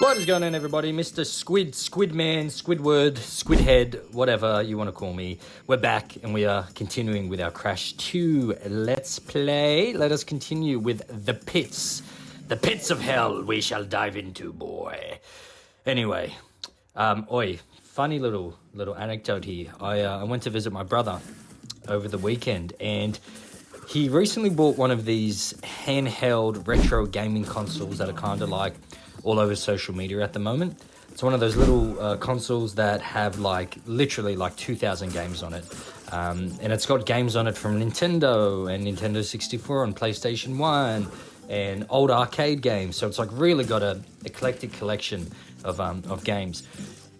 What is going on, everybody? Mr. Squidman, Squidward, Squidhead, whatever you want to call me. We're back and we are continuing with our Crash 2 Let's Play. Let us continue with the pits. The pits of hell we shall dive into, boy. Anyway, funny little anecdote here. I went to visit my brother over the weekend, and he recently bought one of these handheld retro gaming consoles that are kind of like all over social media at the moment. It's one of those little consoles that have literally 2,000 games on it. And it's got games on it from Nintendo and Nintendo 64 and PlayStation 1 and old arcade games. So it's really got a eclectic collection of games.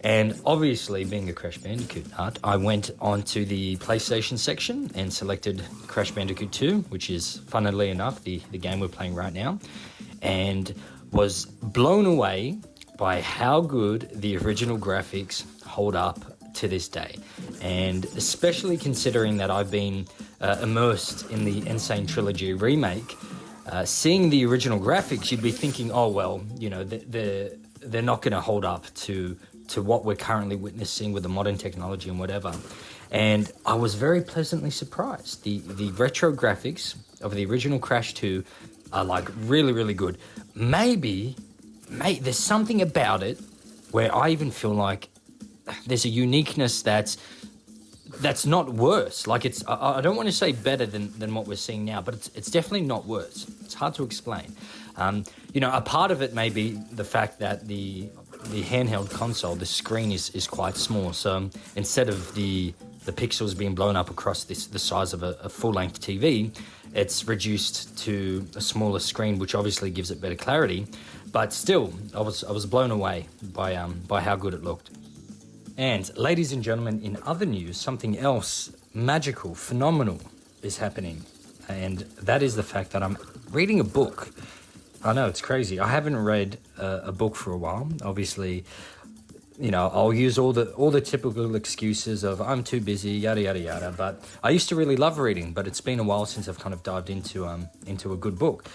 And obviously, being a Crash Bandicoot nut, I went onto the PlayStation section and selected Crash Bandicoot 2, which is, funnily enough, the game we're playing right now, and was blown away by how good the original graphics hold up to this day. And especially considering that I've been immersed in the NSaneTrilogy remake, seeing the original graphics, you'd be thinking, oh, well, you know, they're not going to hold up to what we're currently witnessing with the modern technology and whatever. And I was very pleasantly surprised. The retro graphics of the original Crash 2 are really, really good. Maybe there's something about it where I even feel like there's a uniqueness that's not worse. I don't want to say better than what we're seeing now, but it's definitely not worse. It's hard to explain. A part of it may be the fact that the handheld console, the screen is quite small. So instead of the pixels being blown up across the size of a full-length TV, it's reduced to a smaller screen, which obviously gives it better clarity. But still, I was blown away by how good it looked. And ladies and gentlemen, in other news, something else magical, phenomenal is happening. And that is the fact that I'm reading a book. I know, it's crazy. I haven't read a book for a while. Obviously, you know, I'll use all the typical excuses of I'm too busy, yada, yada, yada. But I used to really love reading, but it's been a while since I've kind of dived into a good book.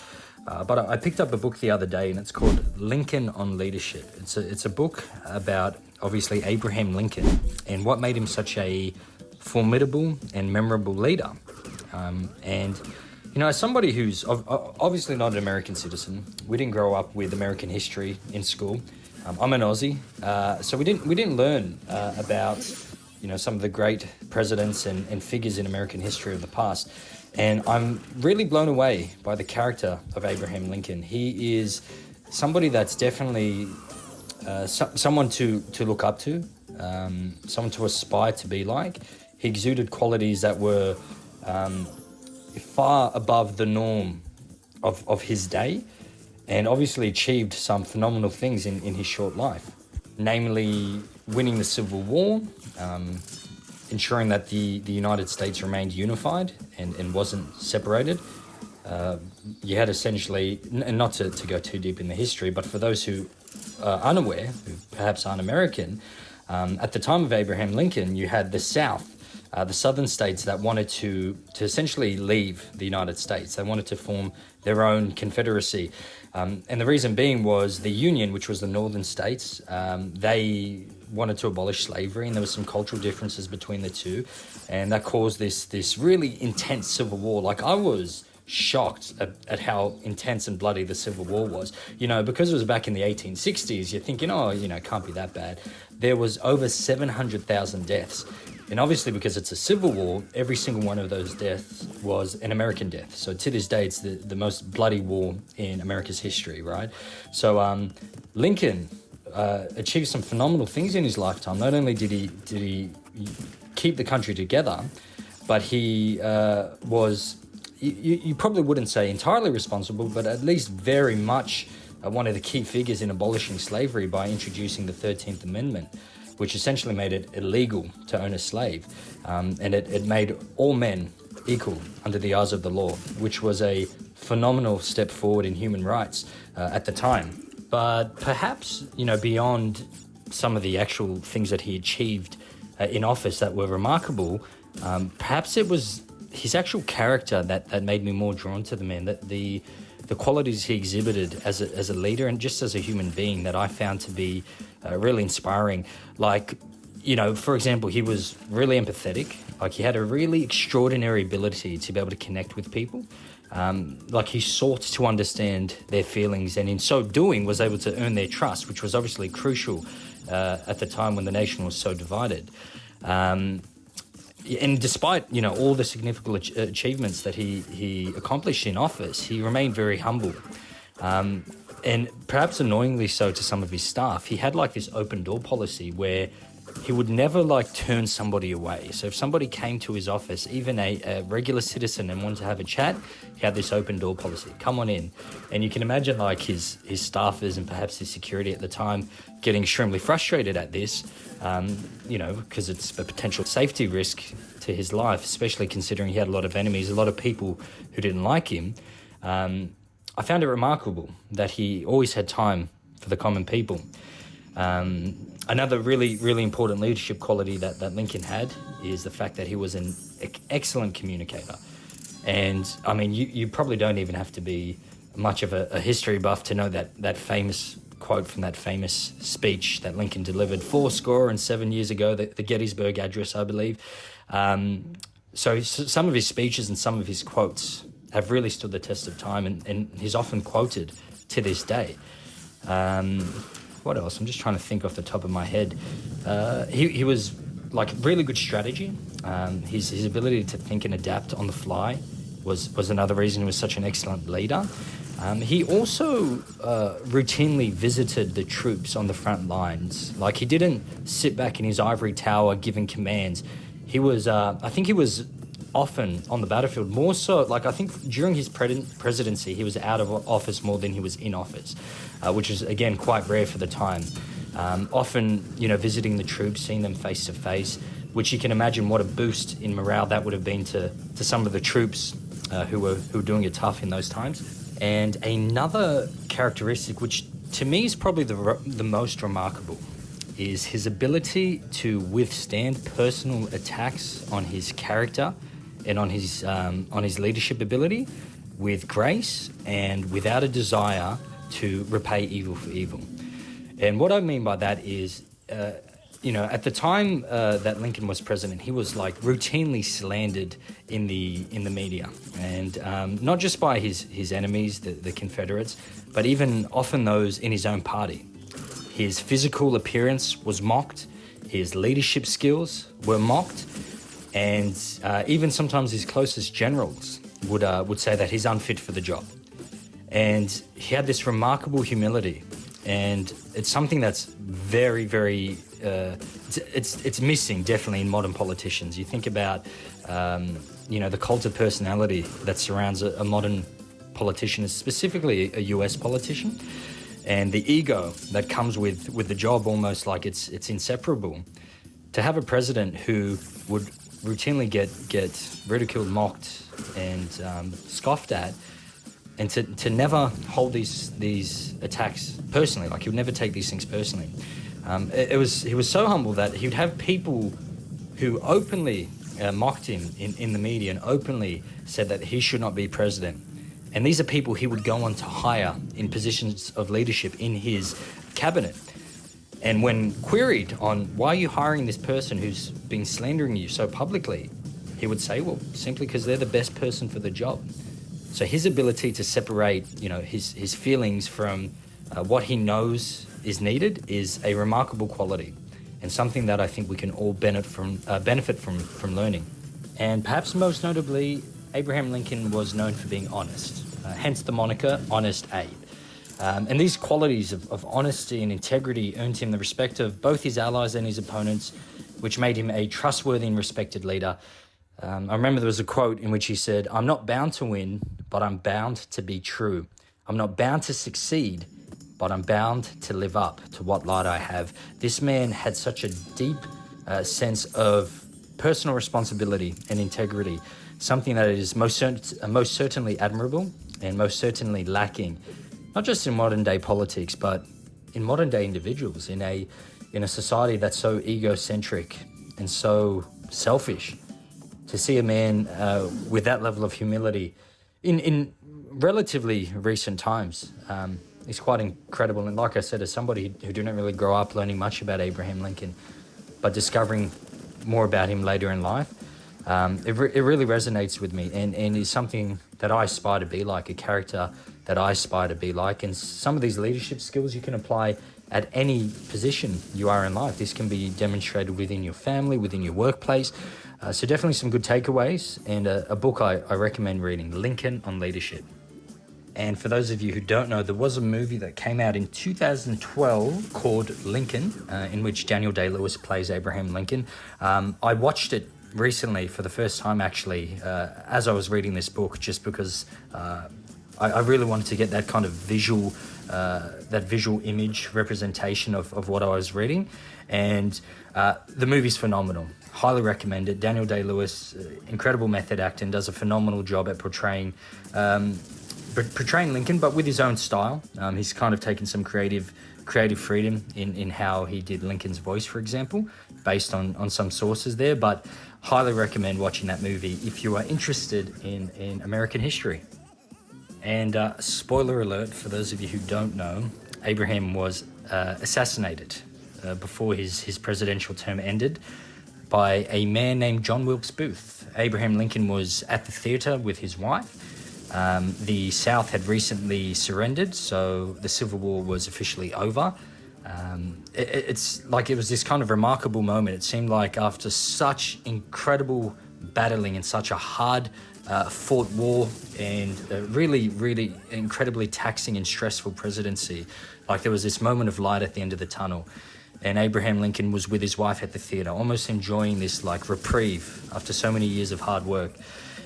But I picked up a book the other day, and it's called Lincoln on Leadership. It's a book about, obviously, Abraham Lincoln and what made him such a formidable and memorable leader. And you know, as somebody who's obviously not an American citizen, we didn't grow up with American history in school. I'm an Aussie, so we didn't learn about, you know, some of the great presidents and figures in American history of the past. And I'm really blown away by the character of Abraham Lincoln. He is somebody that's definitely someone to look up to, someone to aspire to be like. He exuded qualities that were far above the norm of his day, and obviously achieved some phenomenal things in his short life, namely winning the Civil War, ensuring that the United States remained unified and wasn't separated. You had essentially, and not to go too deep in the history, but for those who are unaware, who perhaps aren't American, at the time of Abraham Lincoln, you had the South, the southern states that wanted to essentially leave the United States. They wanted to form their own confederacy. And the reason being was the Union, which was the northern states, they wanted to abolish slavery, and there was some cultural differences between the two. And that caused this really intense civil war. I was shocked at how intense and bloody the Civil War was. You know, because it was back in the 1860s, you're thinking, oh, you know, it can't be that bad. There was over 700,000 deaths. And obviously, because it's a civil war, every single one of those deaths was an American death. So to this day, it's the most bloody war in America's history, right? So Lincoln achieved some phenomenal things in his lifetime. Not only did he keep the country together, but he was, you probably wouldn't say entirely responsible, but at least very much one of the key figures in abolishing slavery by introducing the 13th Amendment, which essentially made it illegal to own a slave. And it made all men equal under the eyes of the law, which was a phenomenal step forward in human rights at the time. But perhaps, you know, beyond some of the actual things that he achieved in office that were remarkable, perhaps it was his actual character that made me more drawn to the man, that the the qualities he exhibited as a leader and just as a human being that I found to be really inspiring. Like, you know, for example, he was really empathetic. Like, he had a really extraordinary ability to be able to connect with people. Like, he sought to understand their feelings, and in so doing was able to earn their trust, which was obviously crucial at the time when the nation was so divided. And despite, you know, all the significant achievements that he accomplished in office, he remained very humble. And perhaps annoyingly so to some of his staff, he had like this open door policy where he would never like turn somebody away. So if somebody came to his office, even a regular citizen, and wanted to have a chat, he had this open door policy. Come on in. And you can imagine like his staffers and perhaps his security at the time getting extremely frustrated at this, you know, because it's a potential safety risk to his life, especially considering he had a lot of enemies, a lot of people who didn't like him. I found it remarkable that he always had time for the common people. Another really, really important leadership quality that Lincoln had is the fact that he was an excellent communicator. And, I mean, you probably don't even have to be much of a history buff to know that famous quote from that famous speech that Lincoln delivered 7 years ago, the Gettysburg Address, I believe. So some of his speeches and some of his quotes have really stood the test of time, and he's often quoted to this day. What else? I'm just trying to think off the top of my head. He was like really good strategy. His ability to think and adapt on the fly was another reason he was such an excellent leader. He also routinely visited the troops on the front lines. Like, he didn't sit back in his ivory tower giving commands. He was, I think he was often on the battlefield, more so, like, I think during his presidency, he was out of office more than he was in office, which is, again, quite rare for the time. Often, you know, visiting the troops, seeing them face to face, which you can imagine what a boost in morale that would have been to some of the troops who were doing it tough in those times. And another characteristic, which to me is probably the most remarkable, is his ability to withstand personal attacks on his character and on his leadership ability with grace and without a desire to repay evil for evil. And what I mean by that is, you know, at the time that Lincoln was president, he was like routinely slandered in the media, and not just by his enemies, the Confederates, but even often those in his own party. His physical appearance was mocked, his leadership skills were mocked, and even sometimes his closest generals would say that he's unfit for the job. And he had this remarkable humility, and it's something that's very, very, it's missing definitely in modern politicians. You think about, you know, the cult of personality that surrounds a modern politician, specifically a US politician, and the ego that comes with the job, almost like it's inseparable. To have a president who would routinely get ridiculed, mocked, and scoffed at, and to never hold these attacks personally, like he would never take these things personally. He was so humble that he would have people who openly mocked him in the media and openly said that he should not be president. And these are people he would go on to hire in positions of leadership in his cabinet. And when queried on why are you hiring this person who's been slandering you so publicly, he would say, well, simply because they're the best person for the job. So his ability to separate, you know, his feelings from what he knows is needed is a remarkable quality, and something that I think we can all benefit from learning. And perhaps most notably, Abraham Lincoln was known for being honest, hence the moniker Honest Abe. And these qualities of honesty and integrity earned him the respect of both his allies and his opponents, which made him a trustworthy and respected leader. I remember there was a quote in which he said, "I'm not bound to win, but I'm bound to be true. I'm not bound to succeed, but I'm bound to live up to what light I have." This man had such a deep sense of personal responsibility and integrity, something that is most certainly admirable and most certainly lacking, not just in modern day politics, but in modern day individuals, in a society that's so egocentric and so selfish. To see a man with that level of humility in relatively recent times. It's quite incredible. And like I said, as somebody who didn't really grow up learning much about Abraham Lincoln, but discovering more about him later in life, it really resonates with me, and is something that I aspire to be like, a character that I aspire to be like. And some of these leadership skills you can apply at any position you are in life. This can be demonstrated within your family, within your workplace. So definitely some good takeaways, and a book I recommend reading, Lincoln on Leadership. And for those of you who don't know, there was a movie that came out in 2012 called Lincoln, in which Daniel Day-Lewis plays Abraham Lincoln. I watched it recently for the first time, actually, as I was reading this book, just because I really wanted to get that kind of visual image representation of what I was reading. And the movie's phenomenal. Highly recommend it. Daniel Day-Lewis, incredible method actor, and does a phenomenal job at portraying Lincoln, but with his own style. He's kind of taken some creative freedom in how he did Lincoln's voice, for example, based on some sources there. But highly recommend watching that movie if you are interested in American history. And spoiler alert, for those of you who don't know, Abraham was assassinated before his presidential term ended by a man named John Wilkes Booth. Abraham Lincoln was at the theater with his wife. The South had recently surrendered, so the Civil War was officially over. It's like it was this kind of remarkable moment. It seemed like after such incredible battling in such a hard fought war, and really, really incredibly taxing and stressful presidency, like there was this moment of light at the end of the tunnel. And Abraham Lincoln was with his wife at the theater, almost enjoying this like reprieve after so many years of hard work.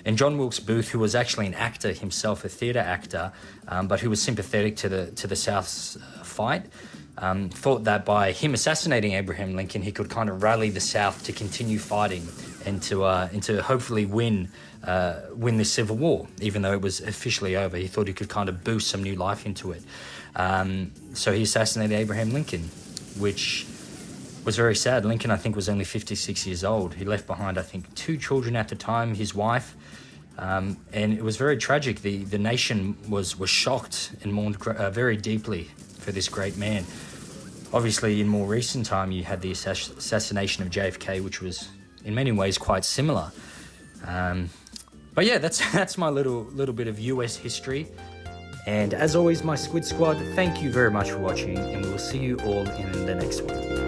And John Wilkes Booth, who was actually an actor himself, a theater actor, but who was sympathetic to the South's fight, thought that by him assassinating Abraham Lincoln, he could kind of rally the South to continue fighting and to hopefully win the Civil War, even though it was officially over. He thought he could kind of boost some new life into it. So he assassinated Abraham Lincoln, which was very sad. Lincoln, I think, was only 56 years old. He left behind, I think, 2 children at the time, his wife, and it was very tragic. The nation was shocked and mourned very deeply for this great man. Obviously, in more recent time, you had the assassination of JFK, which was in many ways quite similar. But yeah, that's my little bit of US history. And as always, my Squid Squad, thank you very much for watching, and we will see you all in the next one.